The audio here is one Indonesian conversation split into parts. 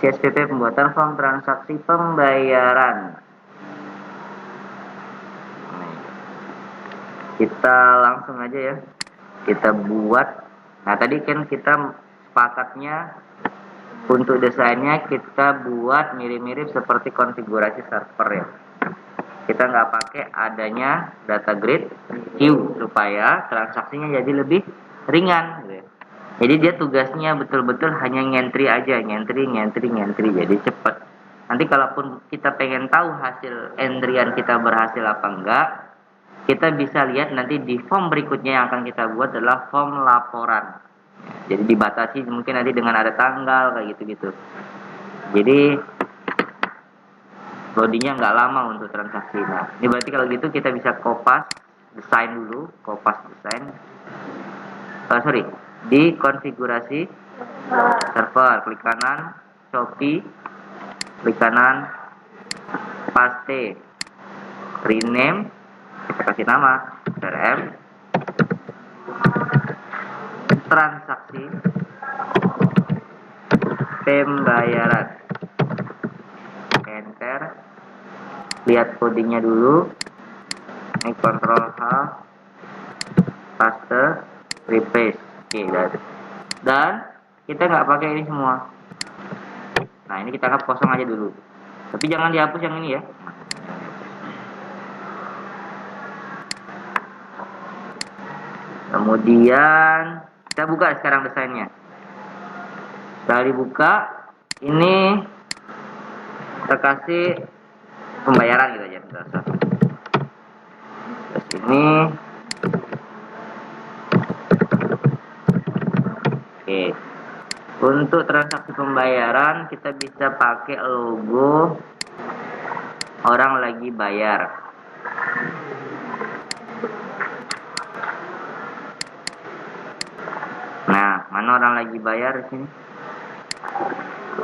SPP pembuatan form transaksi pembayaran. Kita langsung aja ya, kita buat. Nah tadi kan kita sepakatnya untuk desainnya kita buat mirip-mirip seperti konfigurasi server ya. Kita nggak pakai adanya data grid queue supaya transaksinya jadi lebih ringan gitu ya. Jadi dia tugasnya betul-betul hanya ngentri aja, ngentri, jadi cepat. Nanti kalaupun kita pengen tahu hasil entrian kita berhasil apa enggak, kita bisa lihat nanti di form berikutnya yang akan kita buat adalah form laporan. Jadi dibatasi mungkin nanti dengan ada tanggal kayak gitu-gitu. Jadi loadingnya nggak lama untuk transaksi. Nah, ini berarti kalau gitu kita bisa kopas desain dulu, di konfigurasi server, klik kanan, copy, klik kanan, paste, rename, kita kasih nama CRM, transaksi pembayaran, enter, lihat codingnya dulu, ini Ctrl H, paste, replace. Oke, dan kita nggak pakai ini semua. Nah ini kita anggap kosong aja dulu, tapi jangan dihapus yang ini ya. Kemudian kita buka sekarang desainnya. Setelah dibuka, ini kita kasih pembayaran gitu aja. Terus ini, oke. Untuk transaksi pembayaran kita bisa pakai logo orang lagi bayar. Nah, mana orang lagi bayar di sini?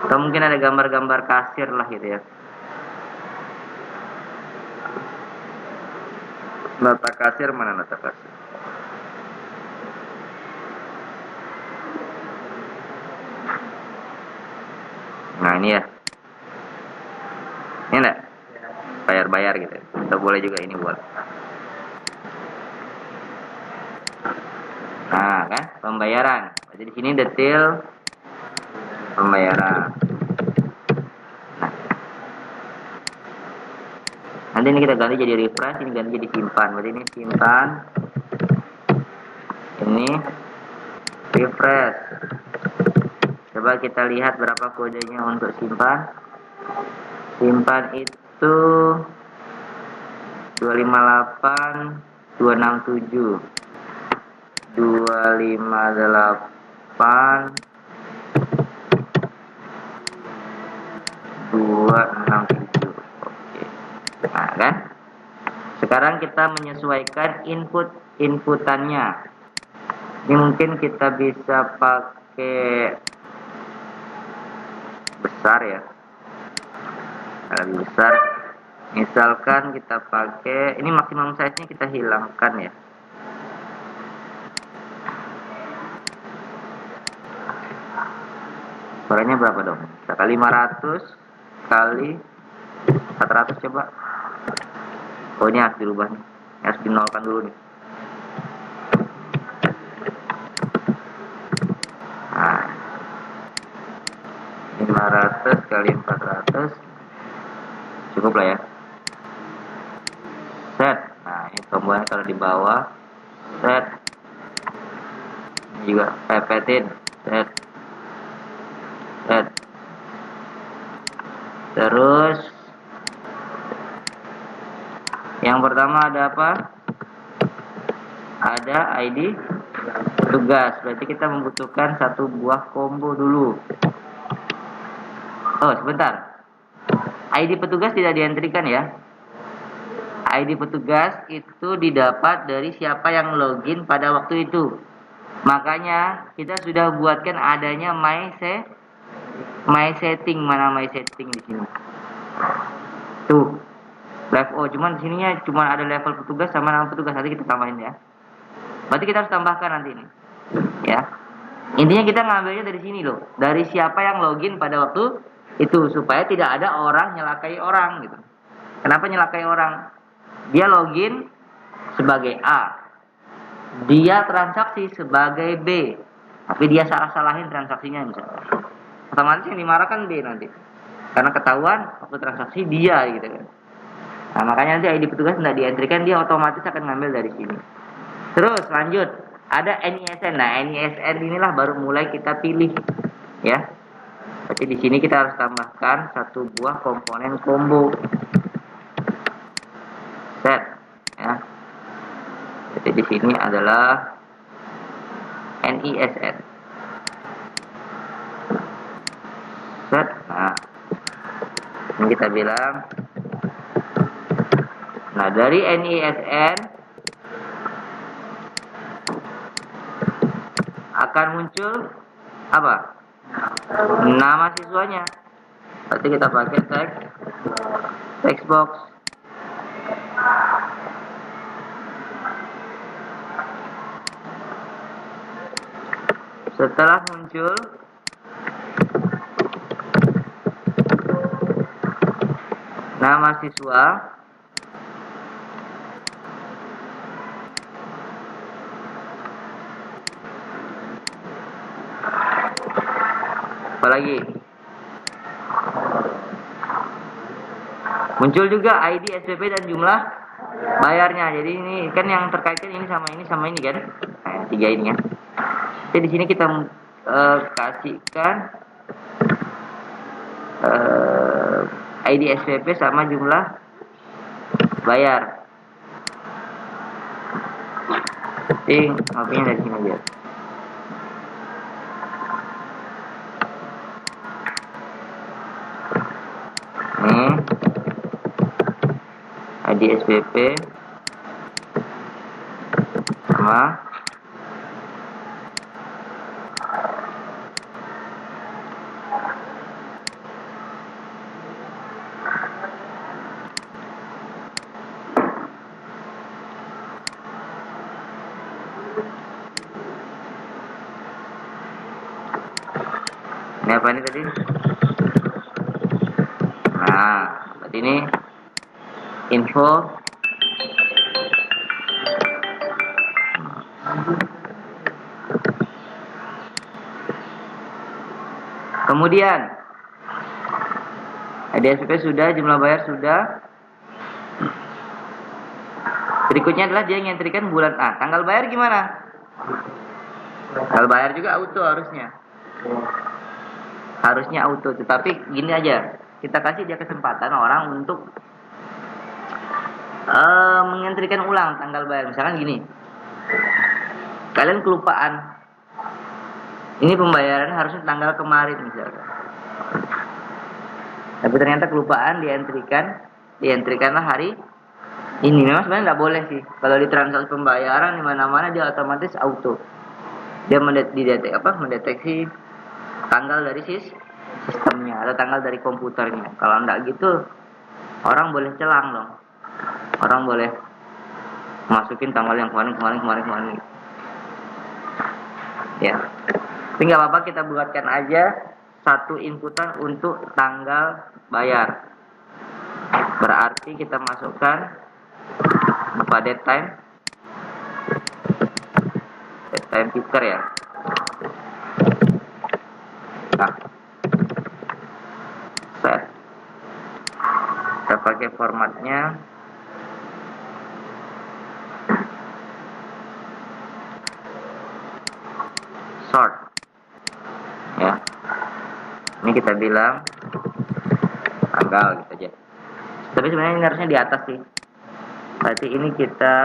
Atau mungkin ada gambar-gambar kasir lah gitu ya. Data kasir, mana data kasir? Nah ini ya, ini enggak bayar-bayar gitu. Kita boleh juga ini buat. Nah kan pembayaran. Jadi di sini detail pembayaran. Nah, nanti ini kita ganti jadi refresh, ini ganti jadi simpan. Berarti ini simpan, ini refresh. Coba kita lihat berapa kodenya untuk simpan. Simpan itu 258 267 258 267. Oke. Nah kan, sekarang kita menyesuaikan inputannya. Ini mungkin kita bisa pakai besar ya, lebih besar. Misalkan kita pakai ini, maksimum size nya kita hilangkan ya. Suaranya berapa dong? Kita kali 500 kali 400 coba. Oh ini harus dirubah nih, harus dinolkan dulu nih. Nah, 500 kali 400 cukup lah ya. Set. Nah ini tombolnya taruh di bawah. Set. Ini juga pepetin. Set. Set. Terus yang pertama ada apa? Ada ID petugas. Berarti kita membutuhkan satu buah combo dulu. Oh sebentar, ID petugas tidak dientrikan ya. ID petugas itu didapat dari siapa yang login pada waktu itu. Makanya kita sudah buatkan adanya my setting. Mana my setting di sini? Tuh, level. Cuman di sininya cuma ada level petugas sama nama petugas. Nanti kita tambahin ya. Berarti kita harus tambahkan nanti ini. Ya. Intinya kita ngambilnya dari sini loh. Dari siapa yang login pada waktu Itu supaya tidak ada orang nyelakai orang gitu. Kenapa nyelakai orang? Dia login sebagai A, dia transaksi sebagai B, tapi dia salah-salahin transaksinya misalnya. Otomatis yang dimarahkan B nanti, karena ketahuan waktu transaksi dia gitu kan. Nah makanya nanti ID petugas tidak dientrikan, dia otomatis akan ngambil dari sini. Terus lanjut, ada NISN. Nah NISN inilah baru mulai kita pilih, ya. Berarti di sini kita harus tambahkan satu buah komponen combo set, ya. Jadi di sini adalah NISN set. Nah ini kita bilang, nah dari NISN akan muncul apa? Nama siswanya. Berarti kita pakai text box. Setelah muncul nama siswa, apalagi muncul juga ID, SPP dan jumlah bayarnya. Jadi ini kan yang terkaitkan ini sama ini kan, nah, tiga ini kan. Jadi di sini kita kasihkan ID, SPP sama jumlah bayar. Mappingnya dari sini aja. Nih ID, SPP sama ini apa ini tadi? Nah, berarti ini info kemudian ID, SPP sudah, jumlah bayar sudah. Berikutnya adalah dia ngentrikan bulan A. Tanggal bayar gimana? Tanggal bayar juga auto harusnya. Harusnya auto, tetapi gini aja. Kita kasih dia kesempatan orang untuk mengentrikan ulang tanggal bayar. Misalkan gini. Kalian kelupaan. Ini pembayaran harusnya tanggal kemarin misalkan. Tapi ternyata kelupaan dientrikanlah hari ini. Memang sebenarnya nggak boleh sih. Kalau di transaksi pembayaran di mana-mana dia otomatis auto. Dia mendeteksi tanggal dari sistemnya atau tanggal dari komputernya. Kalau enggak gitu, orang boleh celang dong. Orang boleh masukin tanggal yang kemarin. Ya. Tapi nggak apa-apa, kita buatkan aja satu inputan untuk tanggal bayar. Berarti kita masukkan apa, date time picker ya. Nah, set. Kita pakai formatnya sort ya. Ini kita bilang tanggal gitu aja. Tapi sebenarnya ini harusnya di atas sih. Berarti ini kita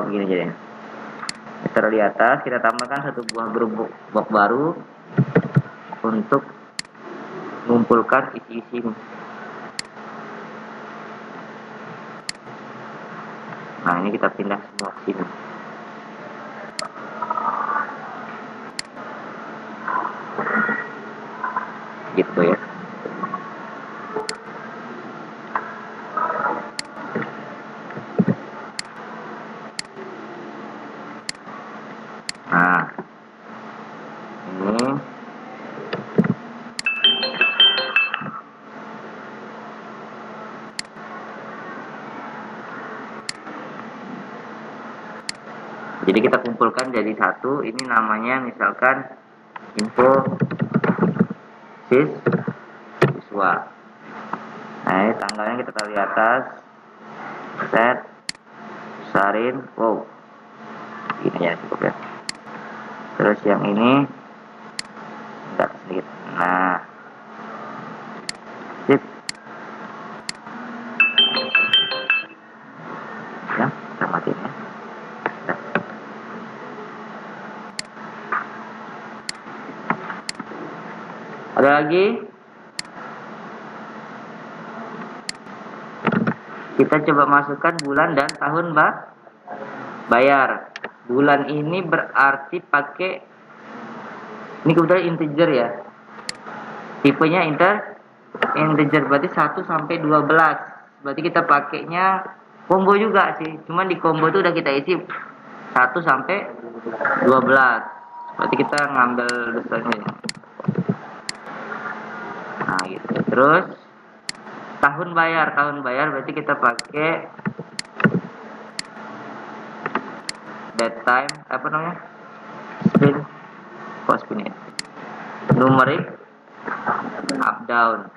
begini aja deh. Taruh di atas, kita tambahkan satu buah grup box baru untuk mengumpulkan isi-isi. Nah ini kita pindah semua ke sini. Gitu ya. Nah kita kumpulkan jadi satu. Ini namanya misalkan info siswa. Nah, ini tanggalnya kita taruh di atas. Set, besarin. Wow, ini ya cukup ya. Terus yang ini enggak sedikit. Nah, sip. Ya, kita matiin ya. Nah. Ada lagi? Kita coba masukkan bulan dan tahun bayar. Bulan ini berarti pakai, ini kebetulan integer ya. Tipenya integer berarti 1 sampai 12. Berarti kita pakainya combo juga sih. Cuman di combo itu udah kita isi 1 sampai 12. Berarti kita ngambil desainnya. Nah, gitu. Terus tahun bayar berarti kita pakai date time, apa namanya? Spin numeric up down.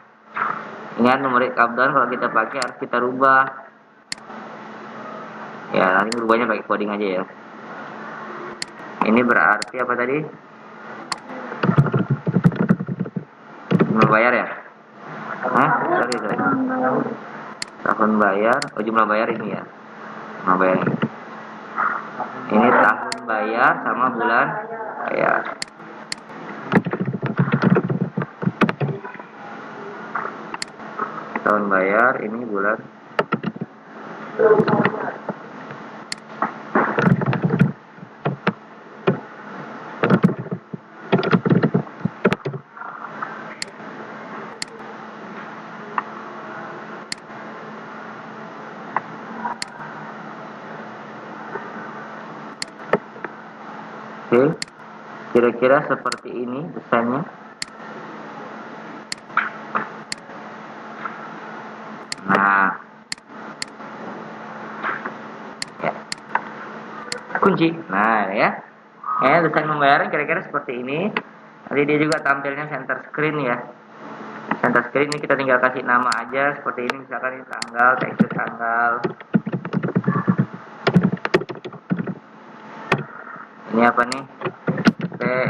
Ingat numeric up down kalau kita pakai harus kita rubah. Ya, nanti rubahnya pakai coding aja ya. Ini berarti apa tadi? Jumlah bayar ya? Hah? Sorry. Tahun bayar, jumlah bayar ini ya. Jumlah bayar ini. Ini tahun bayar sama bulan bayar. Tahun bayar, ini bulan. Oke, kira-kira seperti ini desainnya. Nah, ya. Kunci. Nah, ya. Desain pembayaran kira-kira seperti ini. Nanti dia juga tampilnya center screen ya. Center screen ini kita tinggal kasih nama aja seperti ini, misalkan ini tanggal, tekstur tanggal. Ini apa nih?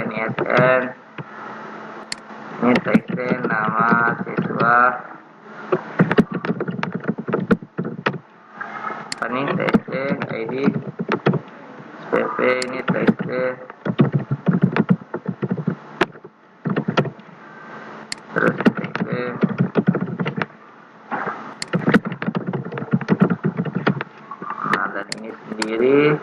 NISN. Ini tekstur nama siswa. Ini TC, ID, SPP, ini TC, terus TC, nah dan ini sendiri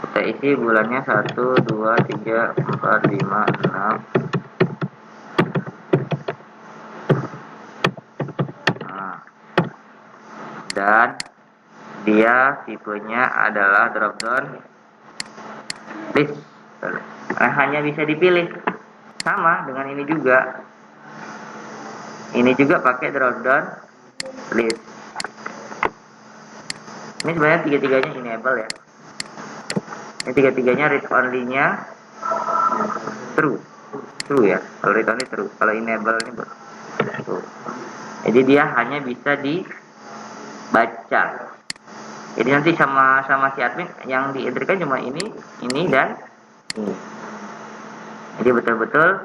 kita isi bulannya 1, 2, 3, 4, 5, 6. Nah, dan dia tipenya adalah drop down list. Nah, hanya bisa dipilih. Sama dengan ini juga. Ini juga pakai drop down list. Ini sebenarnya tiga-tiganya enable ya. Ini tiga-tiganya read only-nya true. True ya. Kalau read only true. Kalau enable ini true. Jadi dia hanya bisa dibaca. Jadi nanti sama si admin yang diinterkan cuma ini dan ini. Jadi betul-betul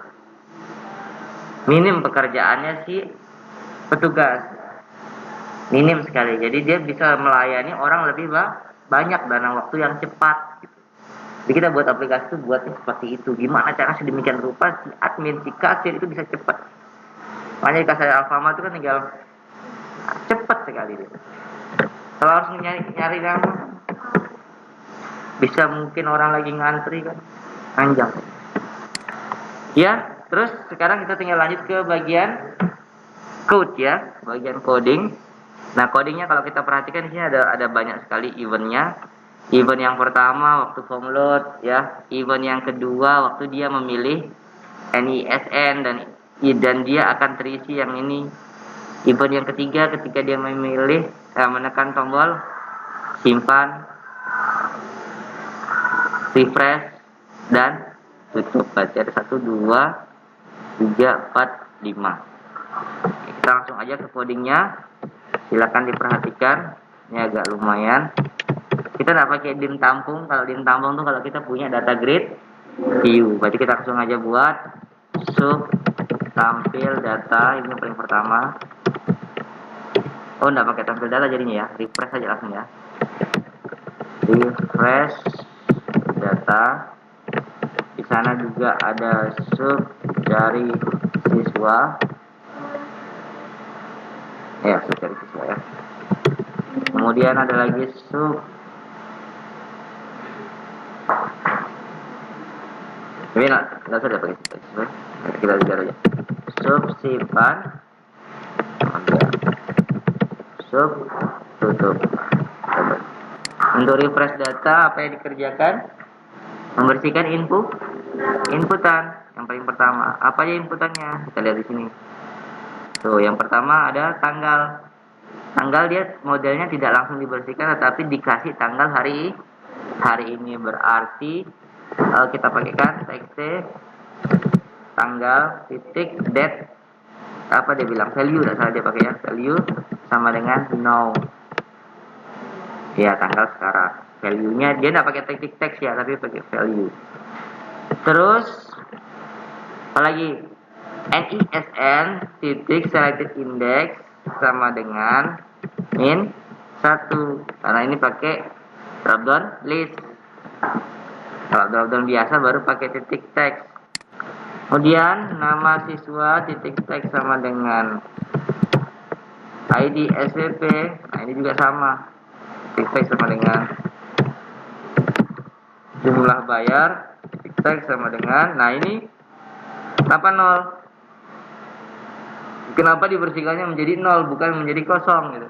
minim pekerjaannya si petugas. Minim sekali. Jadi dia bisa melayani orang lebih banyak dalam waktu yang cepat. Jadi kita buat aplikasi itu buatnya seperti itu. Gimana cara sedemikian rupa si admin, si kasir itu bisa cepat. Makanya di kasir Alfamart itu kan tinggal cepat sekali dia. Kalau harus nyari nama, bisa mungkin orang lagi ngantri kan, panjang. Ya, terus sekarang kita tinggal lanjut ke bagian code ya, bagian coding. Nah, codingnya kalau kita perhatikan di sini ada banyak sekali eventnya. Event yang pertama waktu form load ya, event yang kedua waktu dia memilih NISN dan dia akan terisi yang ini. Event yang ketiga ketika dia memilih menekan tombol simpan. refresh, dan tutup. Berarti ada 1, 2, 3, 4, 5. Oke, kita langsung aja ke codingnya. Silakan diperhatikan. Ini agak lumayan. Kita nggak pakai dim tampung. Kalau dim tampung tuh kalau kita punya data grid view. Berarti kita langsung aja buat sub tampil data. Ini yang paling pertama. Oh, nggak pakai tampil data jadinya ya. Refresh aja langsung ya. Refresh data. Di sana juga ada sub dari siswa. Ya, sub dari siswa ya. Kemudian ada lagi sub. Ini nggak usah pakai siswa. Kita lihat aja. Sub simpan. Sub tutup. Untuk refresh data apa yang dikerjakan? Membersihkan inputan yang paling pertama. Apa aja inputannya? Kita lihat di sini. Tuh, yang pertama ada tanggal. Tanggal dia modelnya tidak langsung dibersihkan, tetapi dikasih tanggal hari ini. Berarti kita pakaikan txt tanggal titik date, apa dia bilang, value, tidak salah dia pakai ya, value sama dengan now. Ya, tanggal sekarang. Value-nya dia tidak pakai titik text ya, tapi pakai value. Terus apalagi? NISN titik selected index sama dengan min 1, karena ini pakai drop down list. Kalau drop down biasa baru pakai titik text. Kemudian nama siswa titik text sama dengan ID SPP. Nah, ini juga sama, titik text sama dengan jumlah bayar, titik text sama dengan, nah ini apa, 0. Kenapa dibersihkannya menjadi 0 bukan menjadi kosong gitu?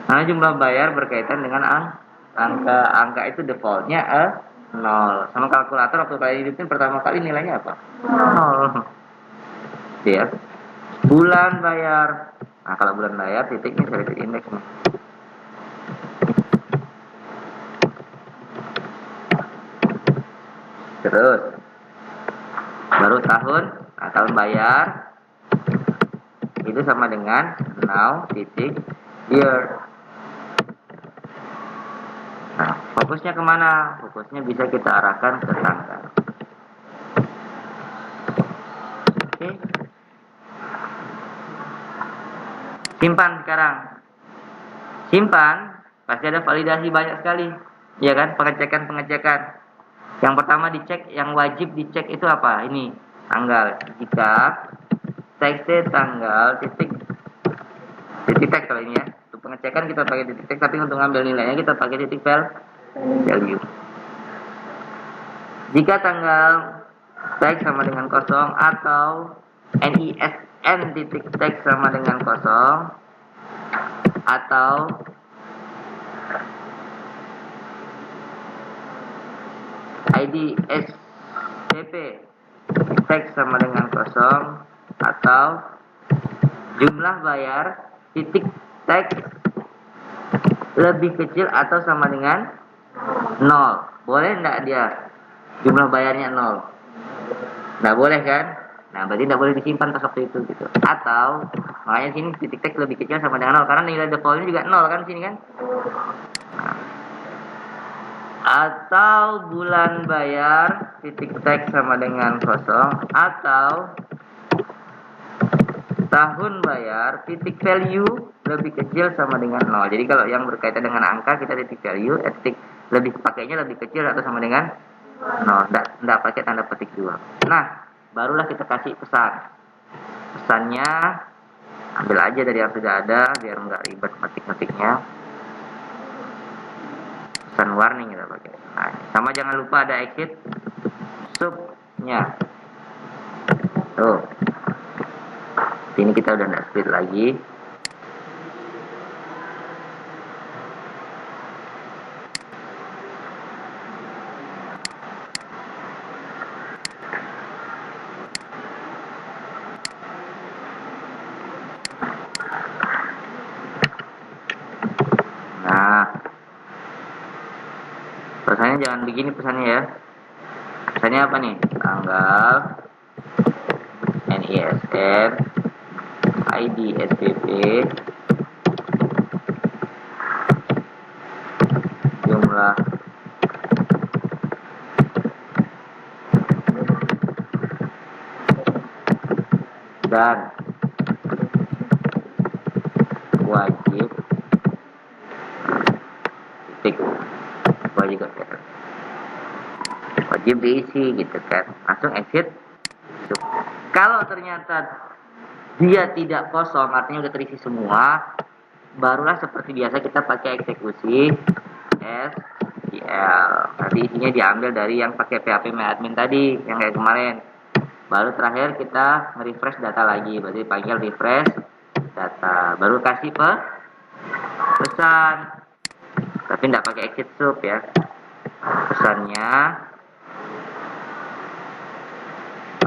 Nah, jumlah bayar berkaitan dengan angka itu defaultnya 0. Sama kalkulator waktu kalian hidupin pertama kali nilainya apa? 0. Ya. Bulan bayar. Nah, kalau bulan bayar titiknya selected index nih. Terus baru tahun. Nah, tahun bayar itu sama dengan now titik year. Nah, fokusnya kemana? Fokusnya bisa kita arahkan ke tanggal. Oke. Simpan sekarang. Simpan, pasti ada validasi banyak sekali. Ya kan? Pengecekan. Yang pertama dicek, yang wajib dicek itu apa? Ini, tanggal. Jika txt tanggal titik text kalau ini ya. Untuk pengecekan kita pakai titik text, tapi untuk ngambil nilainya kita pakai titik value. Jika tanggal text sama dengan kosong atau NISN titik text sama dengan kosong atau ID SCP text sama dengan kosong atau jumlah bayar titik text lebih kecil atau sama dengan 0. Boleh enggak dia jumlah bayarnya 0? Enggak boleh kan? Nah, berarti enggak boleh disimpan pas waktu itu gitu. Atau makanya sini titik text lebih kecil sama dengan 0 karena nilai defaultnya juga 0 kan sini kan? Atau bulan bayar titik text sama dengan kosong atau tahun bayar titik value lebih kecil sama dengan 0. Jadi kalau yang berkaitan dengan angka kita titik value, titik lebih pakainya lebih kecil atau sama dengan 0. Enggak pakai tanda petik 2. Nah, barulah kita kasih pesan. Pesannya ambil aja dari yang sudah ada biar enggak ribet metik-metiknya. Pesan warning kita pakai. Nah, sama jangan lupa ada exit subnya. Tuh. Ini kita udah nggak split lagi. Nah, Makanya jangan begini pesannya ya. Pesannya apa nih? Tanggal, NISN, ID SPP, jumlah dan wajib titik wajib diisi gitu kan, langsung exit. Kalau ternyata dia tidak kosong, artinya udah terisi semua, barulah seperti biasa kita pakai eksekusi SQL. Nanti isinya diambil dari yang pakai PHP MyAdmin tadi, yang kayak kemarin. Baru terakhir kita nge-refresh data lagi, berarti panggil refresh data, baru kasih pesan, tapi tidak pakai exit sub ya. Pesannya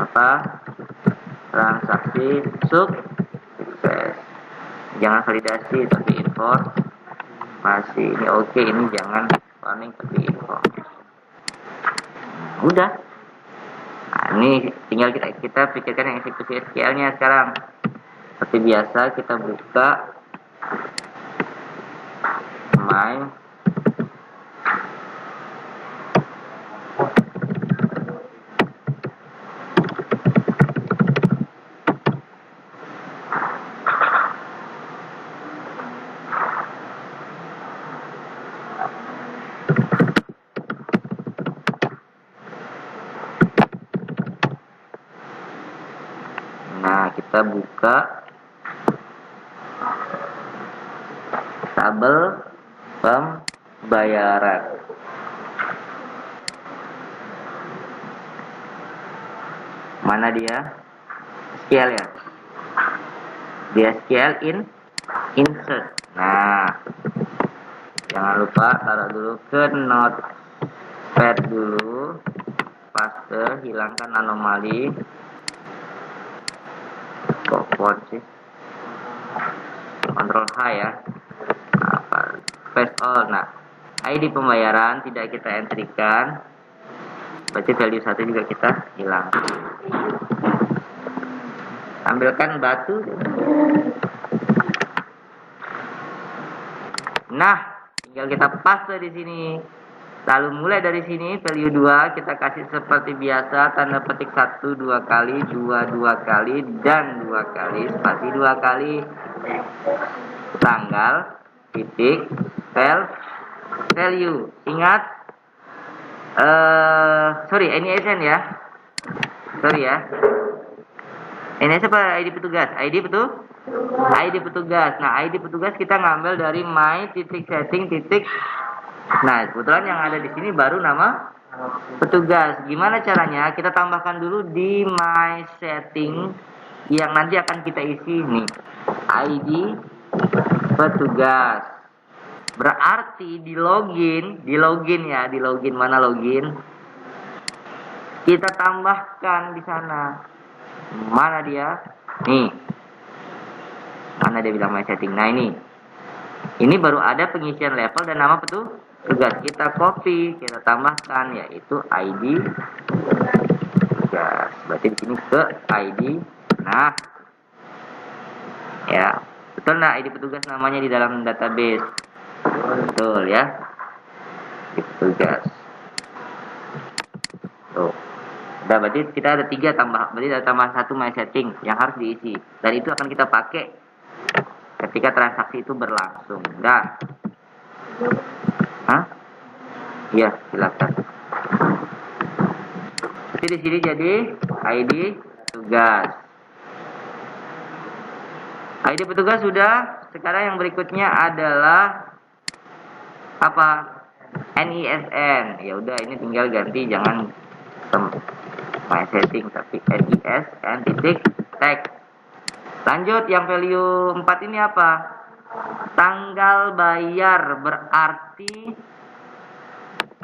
apa? Transaksi sukses. Jangan validasi tapi informasi. Ini oke, ini jangan warning tapi informasi. Udah. Nah, ini tinggal kita pikirkan yang eksekusi SQL-nya sekarang. Seperti biasa kita buka my kita buka tabel pembayaran. Mana dia? SQL ya? Dia SQL insert. Nah, jangan lupa taruh dulu ke notepad dulu, paste, hilangkan anomali. Kok sih? Ctrl H ya. Paste all. Nah, ID pembayaran tidak kita entrykan, berarti value 1 juga kita hilang. Ambilkan batu. Nah, tinggal kita paste di sini. Lalu mulai dari sini value 2 kita kasih seperti biasa, tanda petik 1 2 kali, 2 2 kali, dan 2 kali, spasi 2 kali, tanggal, titik, value. Ingat, sorry, NISN ya. Sorry ya. NISN apa ID petugas? ID petugas. Nah, ID petugas kita ngambil dari my titik setting titik. Nah, kebetulan yang ada di sini baru nama petugas. Gimana caranya? Kita tambahkan dulu di my setting yang nanti akan kita isi nih. ID petugas. Berarti di login ya, di login mana login? Kita tambahkan di sana. Mana dia? Nih. Mana dia bilang my setting? Nah, ini. Ini baru ada pengisian level dan nama petugas. Kita copy, kita tambahkan yaitu ID petugas. Berarti di sini ke ID. Nah, ya betul nah ID petugas namanya di dalam database. Betul ya, ID petugas. Tuh, udah, berarti kita ada 3 tambah, berarti ada tambah 1 my setting yang harus diisi. Dan itu akan kita pakai ketika transaksi itu berlangsung. Udah. Hah? Iya, silakan. Jadi di sini jadi ID petugas. ID petugas sudah. Sekarang yang berikutnya adalah apa? NISN. Ya udah, ini tinggal ganti, jangan my setting tapi NISN titik tag. Lanjut, yang value 4 ini apa? Tanggal bayar, berarti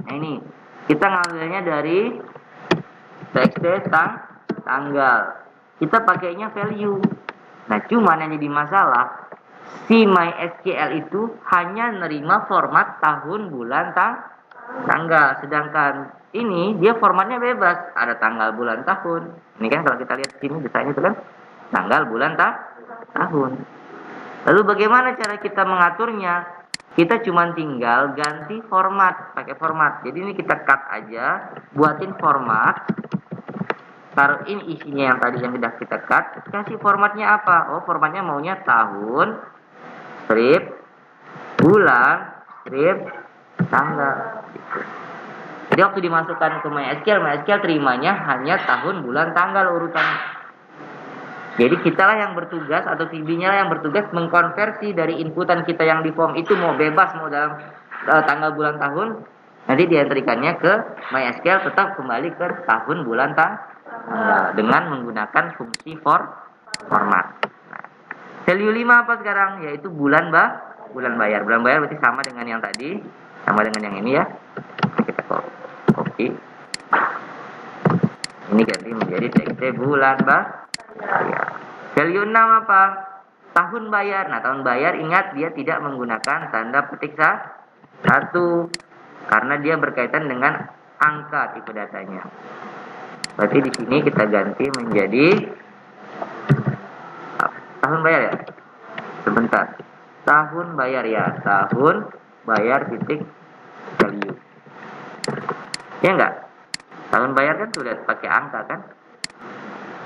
nah ini kita ngambilnya dari txt tanggal, kita pakainya value. Nah, cuman yang jadi masalah, si MySQL itu hanya nerima format tahun, bulan, tanggal. Sedangkan ini dia formatnya bebas, ada tanggal, bulan, tahun. Ini kan kalau kita lihat sini desainnya itu kan tanggal, bulan, tahun. Lalu bagaimana cara kita mengaturnya? Kita cuma tinggal ganti format, pakai format. Jadi ini kita cut aja, buatin format, taruhin isinya yang tadi yang sudah kita cut, kasih formatnya apa? Oh, formatnya maunya tahun, strip, bulan, strip, tanggal. Gitu. Jadi waktu dimasukkan ke MySQL terimanya hanya tahun, bulan, tanggal urutannya. Jadi kitalah yang bertugas atau VB-nya lah yang bertugas mengkonversi dari inputan kita yang di form itu mau bebas mau dalam tanggal, bulan, tahun. Nanti diantrikannya ke MySQL tetap kembali ke tahun, bulan, tanggal dengan menggunakan fungsi format. Nah, value 5 apa sekarang? Yaitu bulan bayar. Bulan bayar berarti sama dengan yang tadi, sama dengan yang ini ya. Kita copy. Ini ganti menjadi txt bulan bayar. Value 6 apa? Tahun bayar. Nah, tahun bayar ingat dia tidak menggunakan tanda petik 1 karena dia berkaitan dengan angka tipe datanya. Berarti di sini kita ganti menjadi tahun bayar ya. Sebentar. Tahun bayar ya. Tahun bayar titik value. Ya enggak? Tahun bayar kan sudah pakai angka kan?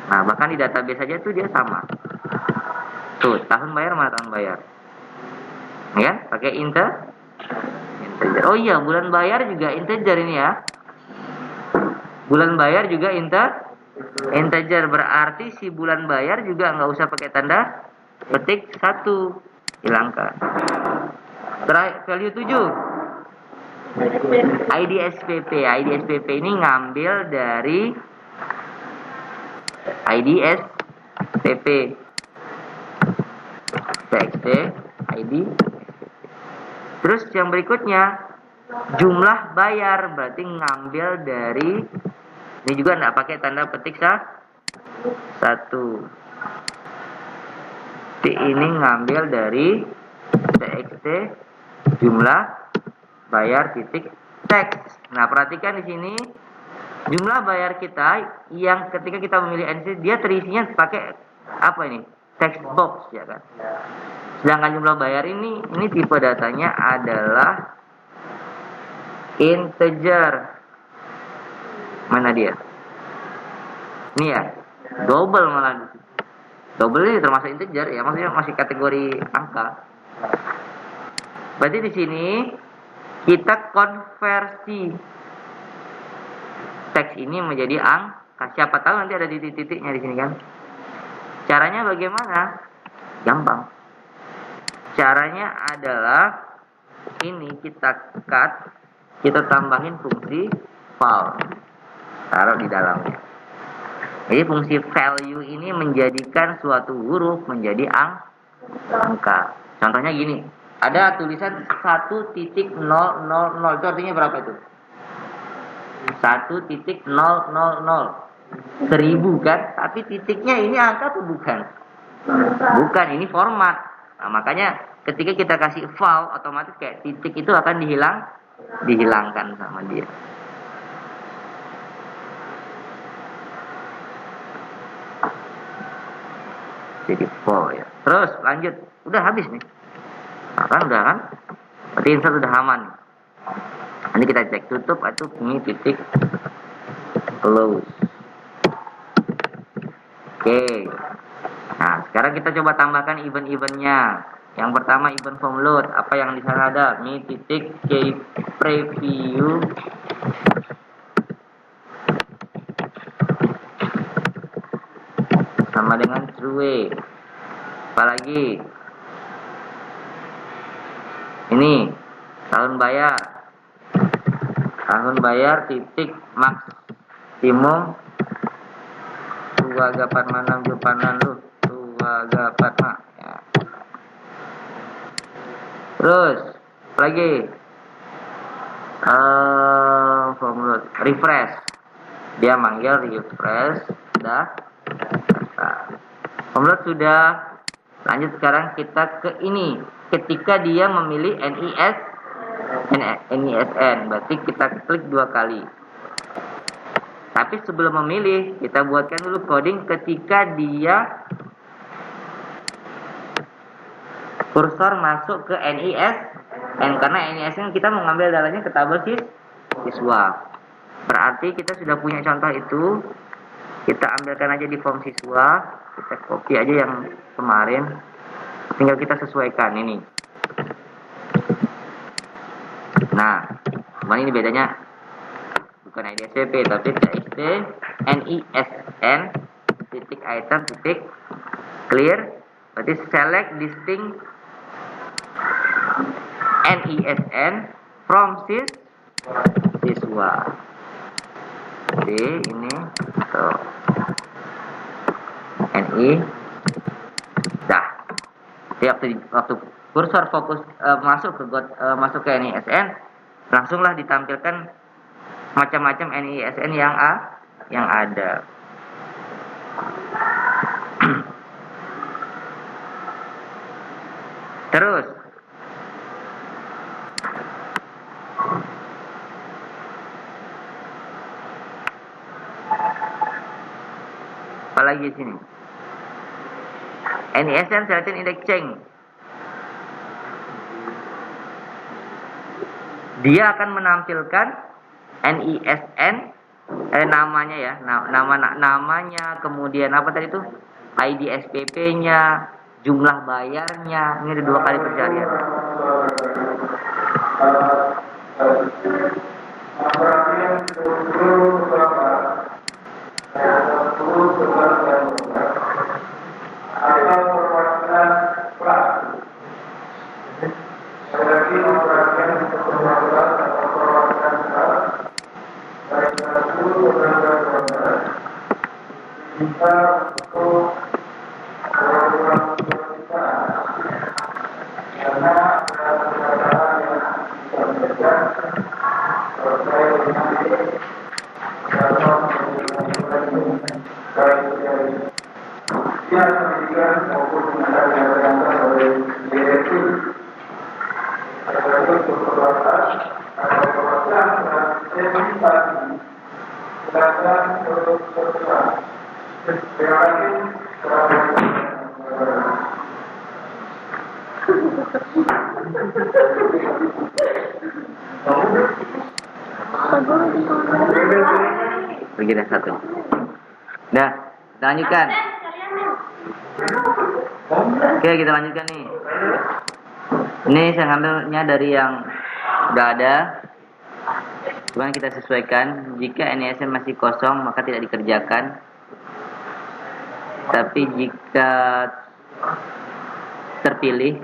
Nah, bahkan di database saja tuh dia sama. Tuh, tahun bayar mana tahun bayar? Ya, pakai integer. Oh iya, bulan bayar juga integer ini ya. Bulan bayar juga integer. Berarti si bulan bayar juga nggak usah pakai tanda petik 1. Hilangkan. Terakhir, value 7. ID SPP ini ngambil dari ID SPP txt ID. Terus yang berikutnya jumlah bayar berarti ngambil dari ini juga enggak pakai tanda petik 1. Ini ngambil dari txt jumlah bayar titik teks. Nah, perhatikan di sini jumlah bayar kita yang ketika kita memilih NC dia terisinya pakai apa ini? Text box ya kan. Sedangkan jumlah bayar ini tipe datanya adalah integer. Mana dia? Ini ya. Double malah. Double ini termasuk integer ya, maksudnya masih kategori angka. Berarti di sini kita konversi teks ini menjadi angka. Siapa tahu nanti ada titik-titiknya di sini kan. Caranya bagaimana? Gampang. Caranya adalah ini kita cut, kita tambahin fungsi val, taruh di dalamnya. Jadi fungsi value ini menjadikan suatu huruf menjadi angka. Contohnya gini, ada tulisan 1.000. Itu artinya berapa itu? 1.000. 1000 kan? Tapi titiknya ini angka atau bukan? Bukan, ini format. Nah, makanya ketika kita kasih val, otomatis kayak titik itu akan dihilangkan sama dia. Jadi val ya. Terus lanjut, udah habis nih. Nah, kan udah kan? Berarti insert udah aman. Nanti kita cek tutup atau ini titik close. Oke. Nah, sekarang kita coba tambahkan event-eventnya. Yang pertama event form load. Apa yang di sana ada? Ini titik key preview. Sama dengan true. Apalagi? Ini tahun bayar. Tahun bayar titik maksimum 286 Jepanan lu 286 ya. Terus lagi formula refresh, dia manggil refresh dah. Formula sudah. Lanjut sekarang kita ke ini ketika dia memilih NIS NISN, berarti kita klik 2 kali. Tapi sebelum memilih, kita buatkan dulu coding ketika dia kursor masuk ke NISN, karena NISN kita mau ngambil datanya ke tabel siswa. Berarti kita sudah punya contoh itu, kita ambilkan aja di form siswa, kita copy aja yang kemarin, tinggal kita sesuaikan ini. Nah, cuman ini bedanya bukan ID SPP tapi txt NISN titik item titik clear, berarti select distinct NISN from siswa. Jadi ini tuh NI dah. Jadi waktu kursor fokus masuk ke NISN, langsunglah ditampilkan macam-macam NISN yang ada. Terus apalagi di sini? NISN selected index change. Dia akan menampilkan NISN namanya ya, namanya, kemudian apa tadi itu? ID SPP-nya, jumlah bayarnya. Ini ada 2 kali pencarian. Pergi dah satu. Dah, kita lanjutkan. Oke, kita lanjutkan nih. Ini saya ngambilnya dari yang udah ada. Cuman kita sesuaikan. Jika NISN masih kosong, maka tidak dikerjakan. Tapi jika terpilih,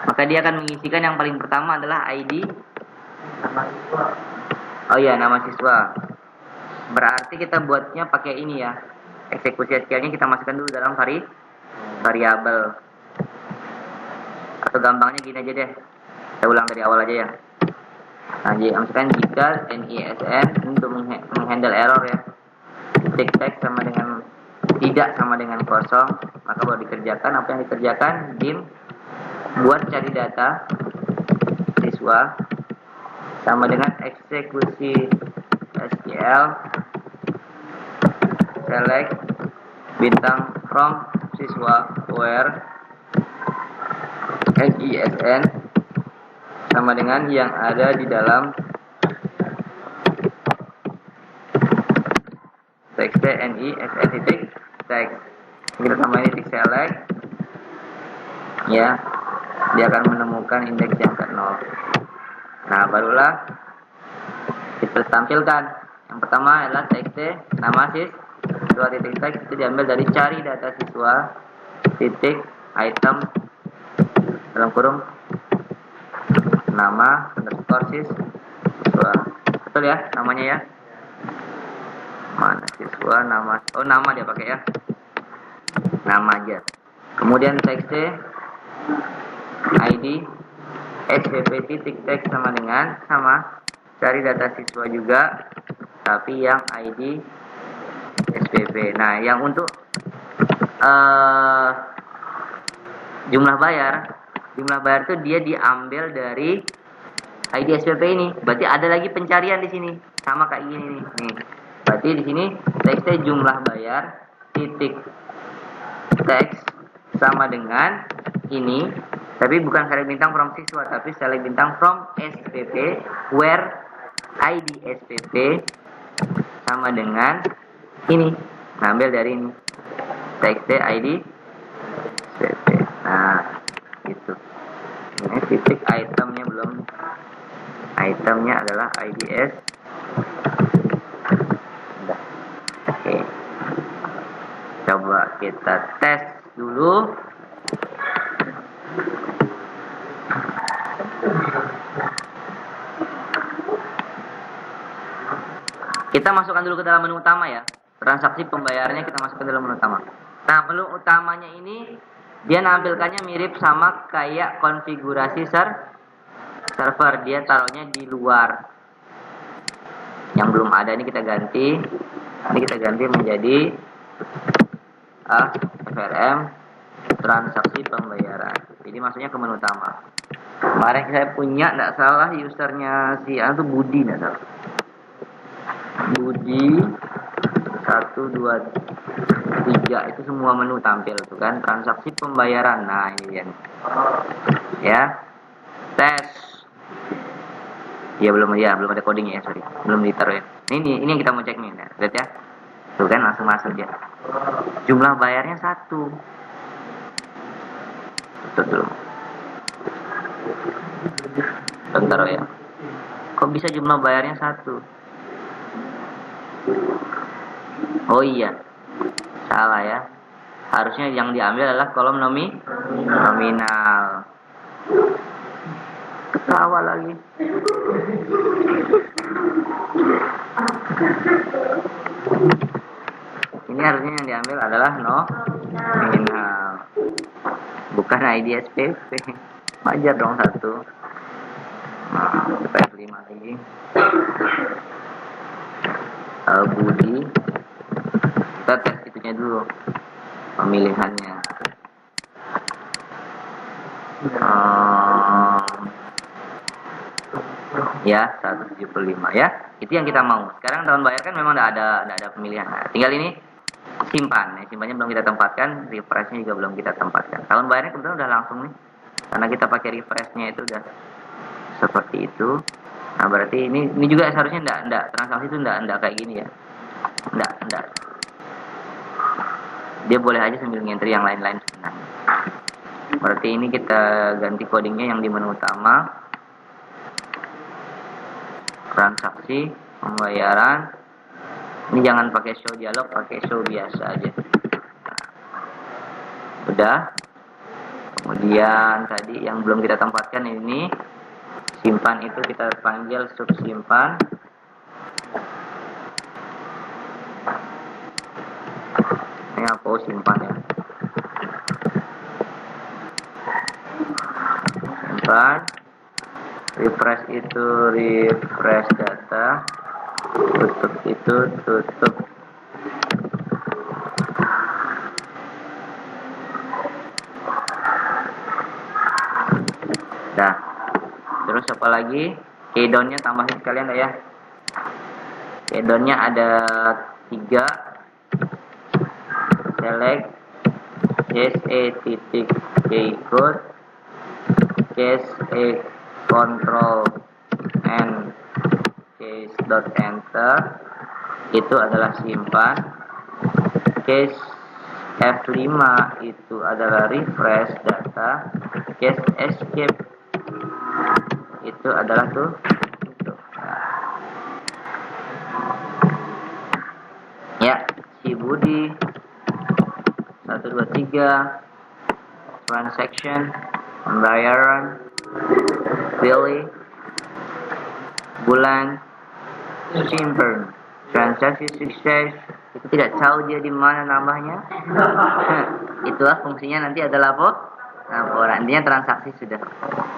maka dia akan mengisikan yang paling pertama adalah ID. Oh iya, nama siswa. Berarti kita buatnya pakai ini ya. Eksekusi SQL-nya kita masukkan dulu dalam variabel. Atau gampangnya gini aja deh. Saya ulang dari awal aja ya. Nah, misalkan jika NISN untuk menghandle error ya, titik teks sama dengan tidak sama dengan kosong, maka baru dikerjakan. Apa yang dikerjakan? Dim buat cari data siswa sama dengan eksekusi SQL select bintang from siswa where NISN sama dengan yang ada di dalam txt NISN titik text. Kita tambahin titik select ya, dia akan menemukan indeks yang ke 0. Nah, barulah kita tampilkan. Yang pertama adalah txt nama siswa titik text, itu diambil dari cari data siswa titik item dalam kurung nama underscore siswa. Betul ya namanya ya? Mana siswa nama? Oh, nama dia pakai ya. Nama aja. Kemudian txt ID SPP titik text sama dengan cari data siswa juga, tapi yang ID SPP. Nah, yang untuk jumlah bayar itu dia diambil dari ID SPP ini. Berarti ada lagi pencarian di sini. Sama kayak gini nih. Nih. Berarti di sini TXT jumlah bayar titik teks sama dengan ini, tapi bukan select bintang from siswa, tapi select bintang from SPP, where ID SPP sama dengan ini, ngambil dari ini TXT ID SPP. Nah gitu. Ini titik itemnya belum, itemnya adalah IDS. Oke, coba kita tes dulu. Kita masukkan dulu ke dalam menu utama ya. Transaksi pembayarannya kita masukkan ke dalam menu utama. Nah, menu utamanya ini dia nampilkannya mirip sama kayak konfigurasi server. Dia taruhnya di luar. Yang belum ada ini kita ganti. Ini kita ganti menjadi FRM transaksi pembayaran. Jadi masuknya ke menu utama. Kemarin saya punya, tidak salah, usernya si itu Budi, tidak salah. Budi 1, 2, 3 itu semua menu tampil tuh kan, transaksi pembayaran. Nah ini dia ya, tes ya belum ada codingnya ya, sorry, belum ditaruhin. Ini yang kita mau cek nih, lihat ya, tuh kan langsung masuk dia. Jumlah bayarnya 1. Tutup dulu bentar ya, kok bisa jumlah bayarnya 1? Oh iya, salah ya. Harusnya yang diambil adalah kolom nominal. Ketawa lagi. Ini harusnya yang diambil adalah nominal, bukan ID SPP. Wajar dong 1. Nah, kita 5 lagi. Budi, kita tes itunya dulu, pemilihannya. Ya 175 ya, itu yang kita mau. Sekarang tahun bayar kan memang tidak ada pemilihan. Nah, tinggal ini simpan. Simpannya belum kita tempatkan, refreshnya juga belum kita tempatkan. Tahun bayarnya kebetulan udah langsung nih, karena kita pakai refreshnya itu udah seperti itu. Nah berarti ini juga seharusnya enggak transaksi itu enggak kayak gini ya, enggak. Dia boleh aja sambil ngentri yang lain-lain sebenarnya. Berarti ini kita ganti codingnya yang di menu utama, transaksi pembayaran. Ini jangan pakai show dialog, pakai show biasa aja. Udah. Kemudian tadi yang belum kita tempatkan ini, simpan itu kita panggil subsimpan. Ini apa? Simpan ya. Simpan. Refresh itu refresh data. Tutup itu tutup. Dah. Terus apa lagi? Keydown-nya tambahin sekalian ya. Keydown-nya ada 3. Select case a titik key code, case a control and case dot enter, itu adalah simpan. Case F5 itu adalah refresh data. Case escape itu adalah tuh. Ya, si Budi 1, 2, 3 transaction pembayaran Billy bulan simpan transaksi sukses. Itu tidak tahu dia di mana nambahnya. Itulah fungsinya nanti adalah laporan. Intinya transaksi sudah.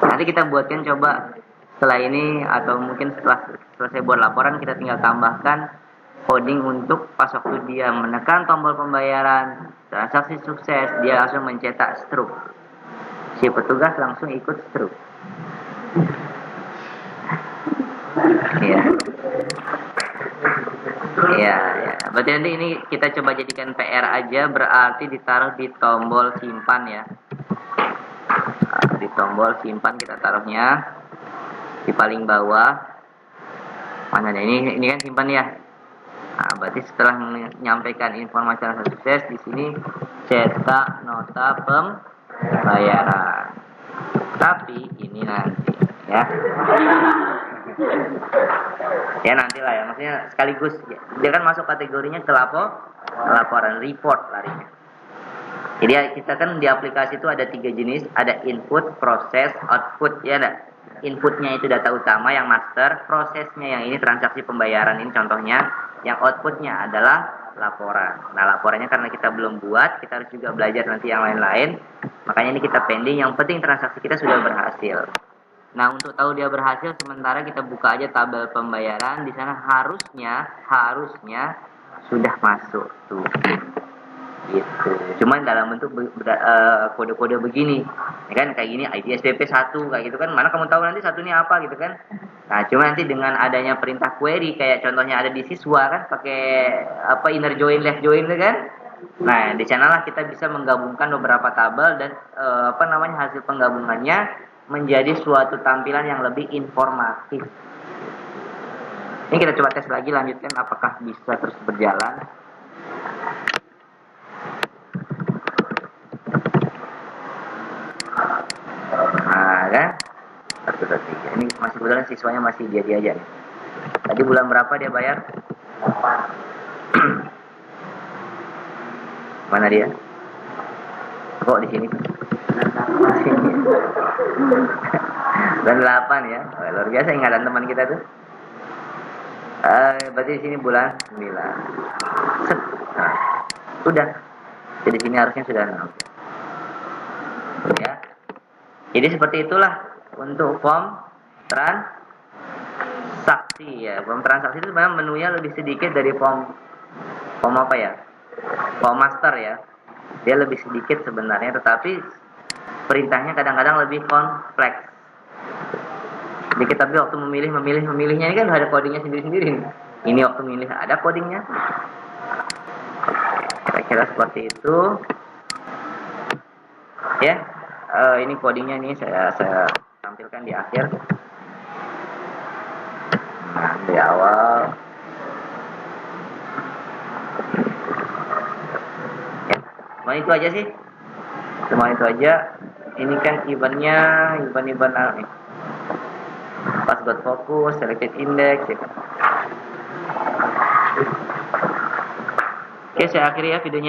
Nanti kita buatkan coba setelah ini, atau mungkin setelah selesai buat laporan kita tinggal tambahkan coding untuk pas waktu dia menekan tombol pembayaran transaksi sukses, dia langsung mencetak struk. Si petugas langsung ikut struk. Iya. Iya, ya. Berarti nanti ini kita coba jadikan PR aja, berarti ditaruh di tombol simpan ya. Nah, di tombol simpan kita taruhnya di paling bawah. Mana nih? Ini kan simpan ya. Nah, berarti setelah menyampaikan informasi transaksi sukses, di sini cetak nota pembayaran. Tapi ini nanti ya. Ya nantilah ya, maksudnya sekaligus dia kan masuk kategorinya ke laporan report larinya. Jadi kita kan di aplikasi itu ada 3 jenis, ada input, proses, output ya ada. Inputnya itu data utama yang master, prosesnya yang ini transaksi pembayaran ini contohnya, yang outputnya adalah laporan. Nah laporannya karena kita belum buat, kita harus juga belajar nanti yang lain-lain, makanya ini kita pending, yang penting transaksi kita sudah berhasil. Nah untuk tahu dia berhasil, sementara kita buka aja tabel pembayaran, di sana harusnya sudah masuk tuh. Gitu. Cuman dalam bentuk kode-kode begini, ya kan kayak gini ID SPP 1 kayak gitu kan, mana kamu tahu nanti satunya apa gitu kan. Nah, cuma nanti dengan adanya perintah query kayak contohnya ada di siswa kan pakai apa inner join left join kan. Nah, di sanalah kita bisa menggabungkan beberapa tabel dan hasil penggabungannya menjadi suatu tampilan yang lebih informatif. Ini kita coba tes lagi, lanjutkan apakah bisa terus berjalan. Nah kan 1, 2, 3. Ini masih kebetulan siswanya masih dia aja nih. Tadi bulan berapa dia bayar? Mana dia? Kok di sini? Dan 8 ya. Oh, luar biasa ingatan teman kita tuh. Berarti di sini bulan 9. Nah, sudah. Jadi sini harusnya sudah 6. Ya. Jadi seperti itulah untuk form transaksi ya. Form transaksi itu memang menunya lebih sedikit dari form apa ya? Form master ya. Dia lebih sedikit sebenarnya, tetapi perintahnya kadang-kadang lebih kompleks. Jadi kita waktu memilihnya ini kan ada codingnya sendiri-sendiri. Ini waktu memilih ada codingnya. Kira-kira seperti itu. Ya. Ini codingnya nih saya tampilkan di akhir. Nah, di awal. Ya, cuma itu aja sih. Cuma itu aja. Ini kan eventnya, event password focus, selected index. Ya. Oke, saya akhiri ya videonya.